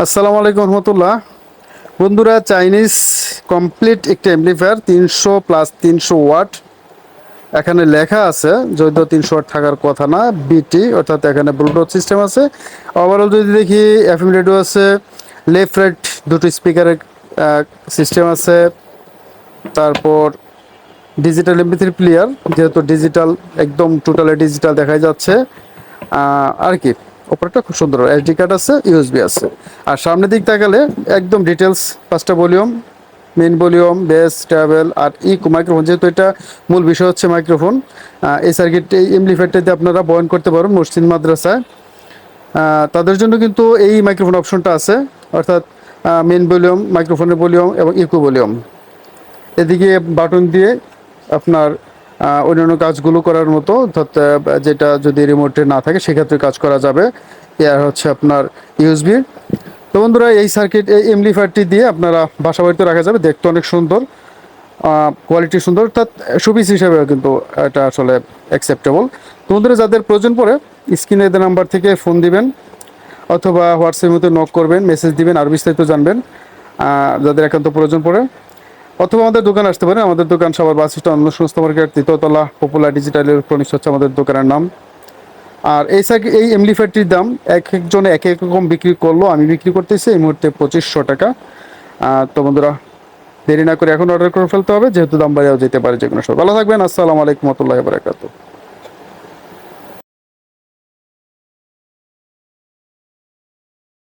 আসসালামু আলাইকুম রহমতুল্লাহ। বন্ধুরা, চাইনিজ কমপ্লিট একটা এমপ্লিফায়ার 300 প্লাস 300 ওয়াট। এখানে লেখা আছে, যদিও 300 ওয়াট থাকার কথা না, বিটি অর্থাৎ এখানে ব্লুটুথ সিস্টেম আছে। ওভারঅল যদি দেখি, এফএম রেডিও আছে, লেফট রাইট দুটো স্পিকারের সিস্টেম আছে। তারপর ডিজিটাল এমপি3 প্লেয়ার, যেহেতু ডিজিটাল, একদম টোটালি ডিজিটাল দেখা যাচ্ছে। আর কি, ওপরটা খুব সুন্দর এসডি কার্ড আছে, ইউএসবি আছে। আর সামনের দিক তাকালে একদম ডিটেলস, পাঁচটা volume, main volume, bass, treble আর ইকো মাইক্রোফোন। যেহেতু এটা মূল বিষয় হচ্ছে মাইক্রোফোন, এই সার্কিট এই এমপ্লিফায়ারটাতে আপনারা বয়ন করতে পারেন মসজিদ মাদ্রাসায়। তাদের জন্য কিন্তু এই মাইক্রোফোন অপশনটা আছে, অর্থাৎ মেইন ভলিউম, মাইক্রোফোনের ভলিউম এবং ইকো ভলিউম। এদিকে বাটন দিয়ে আপনার অন্যান্য কাজগুলো করার মতো, অর্থাৎ যেটা যদি রিমোটে না থাকে সেক্ষেত্রে কাজ করা যাবে। এর হচ্ছে আপনার ইউএসবি। তো বন্ধুরা, এই সার্কিট, এই এমপ্লিফায়ারটি দিয়ে আপনারা বাসা বাড়িতে রাখা যাবে, দেখতে অনেক সুন্দর, কোয়ালিটি সুন্দর, অর্থাৎ শোপিস হিসেবেও কিন্তু এটা আসলে অ্যাকসেপ্টেবল। তো বন্ধুরা, যাদের প্রয়োজন পড়ে স্ক্রিনে দেওয়া নাম্বার থেকে ফোন দিবেন অথবা হোয়াটসঅ্যাপের মধ্যে নক করবেন, মেসেজ দিবেন, আর বিস্তারিত জানবেন যাদের একান্ত প্রয়োজন পড়ে। অথবা আমাদের দোকান আসতে পারেন। আমাদের দোকান সবার বাস স্ট্যান্ড, অন্য সংস্থা মার্কেট, তৃতীয়তলা, পপুলার ডিজিটাল ইলেকট্রনিক্স হচ্ছে আমাদের দোকানের নাম। আর এই এমপ্লিফায়ারটির দাম এক একজনে এক এক রকম বিক্রি করলো, আমি বিক্রি করতেছি এই মুহূর্তে 2500 টাকা। তো বন্ধুরা, দেরি না করে এখন অর্ডার করে ফেলতে হবে, যেহেতু দাম বাড়িয়েও যেতে পারে যে কোনো সময়। ভালো থাকবেন। আসসালামু আলাইকুম ওয়া রাহমাতুল্লাহি ওয়া বারাকাতুহু।